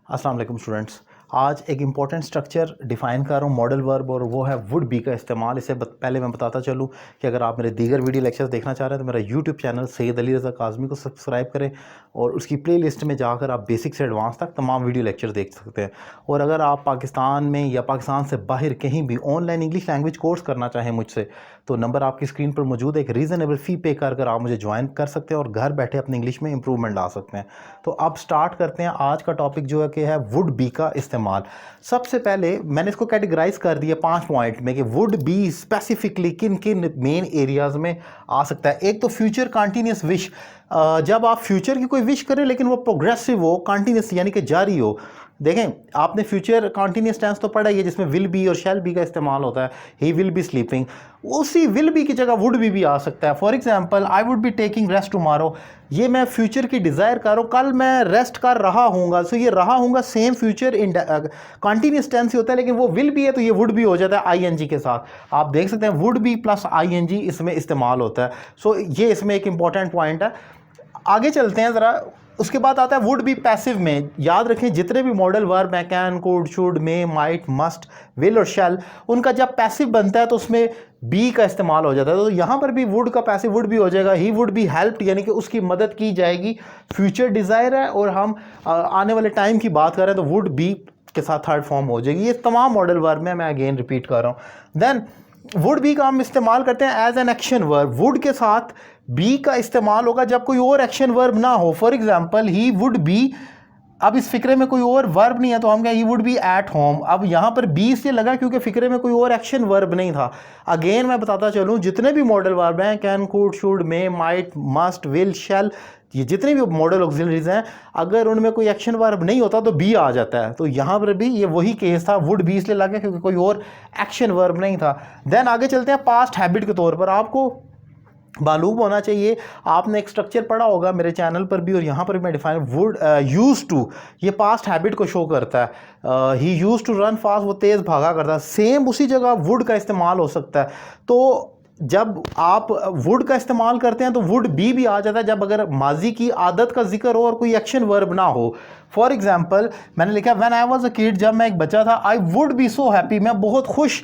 अस्सलाम वालेकुम स्टूडेंट्स। आज एक इम्पॉर्टेंट स्ट्रक्चर डिफ़ाइन कर रहा हूँ मॉडल वर्ब, और वो है वुड बी का इस्तेमाल। इससे पहले मैं बताता चलूँ कि अगर आप मेरे दीगर वीडियो लेक्चर्स देखना चाह रहे हैं तो मेरा यूट्यूब चैनल सैयद अली रज़ा काज़मी को सब्सक्राइब करें और उसकी प्लेलिस्ट में जाकर आप बेसिक से एडवांस तक तमाम वीडियो लेक्चर देख सकते हैं। और अगर आप पाकिस्तान में या पाकिस्तान से बाहर कहीं भी ऑनलाइन इंग्लिश लैंग्वेज कोर्स करना चाहें मुझसे, तो नंबर आपकी स्क्रीन पर मौजूद है। एक रीज़नेबल फ़ी पे कर आप मुझे ज्वाइन कर सकते हैं और घर बैठे अपनी इंग्लिश में इंप्रूवमेंट ला सकते हैं। तो अब स्टार्ट करते हैं। आज का टॉपिक जो है कि है वुड बी का इस्तेमाल। सबसे पहले मैंने इसको कैटेगराइज कर दिया 5 पॉइंट में कि वुड बी स्पेसिफिकली किन किन मेन एरियाज़ में आ सकता है। एक तो फ्यूचर कंटिन्यूस विश, जब आप फ्यूचर की कोई विश करें लेकिन वो प्रोग्रेसिव हो, कंटिन्यूस यानी कि जारी हो। देखें, आपने फ्यूचर कंटिन्यूस टेंस तो पढ़ा ही है जिसमें विल बी और शैल बी का इस्तेमाल होता है। ही विल बी स्लीपिंग, उसी विल बी की जगह वुड भी आ सकता है। For example, I would be taking rest tomorrow, ये मैं फ्यूचर की डिज़ायर कर रहा हूँ, कल मैं रेस्ट कर रहा हूँगा। सो ये रहा हूँगा same future in continuous tense ही होता है, लेकिन वो विल बी है तो ये वुड भी हो जाता है आईएनजी के साथ। आप देख सकते हैं वुड बी प्लस आईएनजी इसमें इस्तेमाल होता है। सो ये इसमें एक इंपॉर्टेंट पॉइंट है। आगे चलते हैं ज़रा। उसके बाद आता है वुड बी पैसिव में। याद रखें, जितने भी मॉडल वर्ब हैं, can, could, should, may, might, must, will और शैल, उनका जब पैसिव बनता है तो उसमें बी का इस्तेमाल हो जाता है। तो यहाँ पर भी वुड का पैसिव वुड भी हो जाएगा। ही वुड बी हेल्प्ड, यानी कि उसकी मदद की जाएगी। फ्यूचर डिज़ायर है और हम आने वाले टाइम की बात कर रहे हैं तो वुड बी के साथ थर्ड फॉर्म हो जाएगी। ये तमाम मॉडल वर्ब में मैं अगेन रिपीट कर रहा हूँ। देन वुड बी का हम इस्तेमाल करते हैं as an action verb. Would के साथ बी का इस्तेमाल होगा जब कोई और एक्शन वर्ब ना हो। For example, he would be, अब इस फिक्रे में कोई और वर्ब नहीं है तो हम कहें he would be at home. अब यहाँ पर बी इसलिए लगा क्योंकि फिक्रे में कोई और एक्शन वर्ब नहीं था। अगेन मैं बताता चलूँ, जितने भी मॉडल वर्ब हैं, can, could, should, may, might, must, will, shall, ये जितने भी मॉडल ऑक्सिलरीज हैं, अगर उनमें कोई एक्शन वर्ब नहीं होता तो बी आ जाता है। तो यहाँ पर भी ये वही केस था, वुड बी इसलिए लगा क्योंकि कोई और एक्शन वर्ब नहीं था। देन आगे चलते हैं पास्ट हैबिट के तौर पर। आपको मालूम होना चाहिए, आपने एक स्ट्रक्चर पढ़ा होगा मेरे चैनल पर भी और यहाँ पर भी मैं डिफाइन, वुड यूज टू, ये पास्ट हैबिट को शो करता है। ही यूज टू रन फास्ट, वो तेज़ भागा करता है। सेम उसी जगह वुड का इस्तेमाल हो सकता है। तो जब आप वुड का इस्तेमाल करते हैं तो वुड भी आ जाता है जब अगर माजी की आदत का जिक्र हो और कोई एक्शन वर्ब ना हो। फॉर एग्जाम्पल, मैंने लिखा when I was a kid, जब मैं एक बच्चा था, I would be so happy, मैं बहुत खुश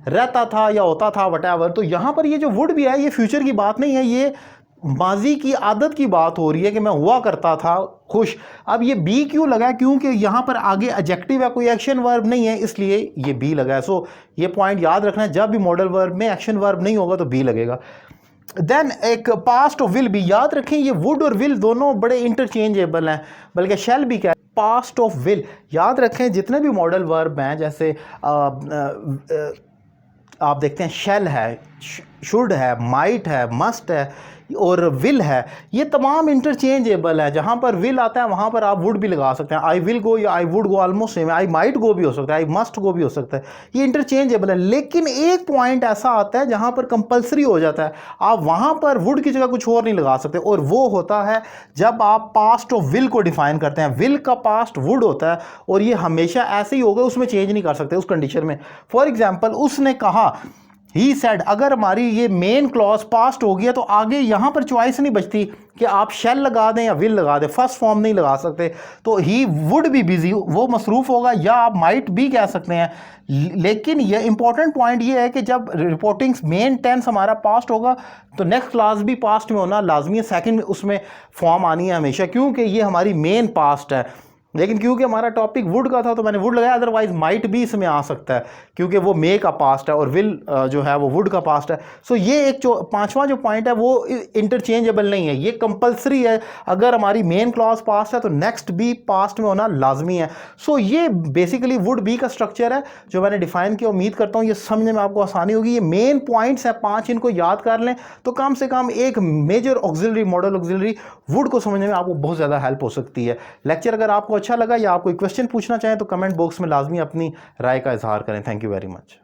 रहता था या होता था, वटएवर। तो यहाँ पर ये जो वुड भी है, ये फ्यूचर की बात नहीं है, ये माजी की आदत की बात हो रही है कि मैं हुआ करता था खुश। अब ये बी क्यों लगा है? क्योंकि यहाँ पर आगे एडजेक्टिव है, कोई एक्शन वर्ब नहीं है, इसलिए ये बी लगा है। सो ये पॉइंट याद रखना है, जब भी मॉडल वर्ब में एक्शन वर्ब नहीं होगा तो बी लगेगा। देन एक पास्ट ऑफ विल बी, याद रखें ये वुड और विल दोनों बड़े इंटरचेंजेबल हैं, बल्कि शैल भी क्या है, पास्ट ऑफ विल। याद रखें जितने भी मॉडल वर्ब हैं, जैसे आप देखते हैं शैल है, शुड है, माइट है, मस्ट है और विल है, ये तमाम इंटरचेंजेबल है। जहाँ पर विल आता है वहाँ पर आप वुड भी लगा सकते हैं। आई विल गो या I would go almost same, I might go भी हो सकता है, आई मस्ट गो भी हो सकता है, ये इंटरचेंजेबल है। लेकिन एक पॉइंट ऐसा आता है जहाँ पर कंपलसरी हो जाता है, आप वहाँ पर वुड की जगह कुछ और नहीं लगा सकते, और वो होता है जब आप पास्ट ऑफ विल को डिफाइन करते हैं। विल का पास्ट वुड होता है और ये हमेशा ऐसे ही होगा, उसमें चेंज नहीं कर सकते उस कंडीशन में। फॉर एग्जाम्पल, उसने कहा, ही सेड, अगर हमारी ये मेन क्लॉज पास्ट हो गया तो आगे यहाँ पर चॉइस नहीं बचती कि आप शेल लगा दें या विल लगा दें, फर्स्ट फॉर्म नहीं लगा सकते। तो ही वुड बी बिजी, वो मसरूफ़ होगा, या आप माइट भी कह सकते हैं। लेकिन ये इंपॉर्टेंट पॉइंट ये है कि जब रिपोर्टिंग मेन टेंस हमारा पास्ट होगा तो नेक्स्ट क्लास भी पास्ट में होना लाजमी है, सेकंड में उसमें फॉर्म आनी है हमेशा, क्योंकि ये हमारी मेन पास्ट है। लेकिन क्योंकि हमारा टॉपिक वुड का था तो मैंने वुड लगाया, अदरवाइज माइट भी इसमें आ सकता है क्योंकि वो मे का पास्ट है और विल जो है वो वुड का पास्ट है। सो ये एक जो पांचवा जो पॉइंट है वो इंटरचेंजेबल नहीं है, ये कंपलसरी है। अगर हमारी मेन क्लॉज पास्ट है तो नेक्स्ट भी पास्ट में होना लाजमी है। सो ये बेसिकली वुड बी का स्ट्रक्चर है जो मैंने डिफाइन किया। उम्मीद करता हूँ ये समझने में आपको आसानी होगी। ये मेन पॉइंट्स है 5, इनको याद कर लें तो कम से कम एक major auxiliary, modal auxiliary would को समझने में आपको बहुत ज़्यादा हेल्प हो सकती है। लेक्चर अगर आपको अच्छा लगा या आप कोई क्वेश्चन पूछना चाहें तो कमेंट बॉक्स में लाजमी अपनी राय का इजहार करें। Thank you very much.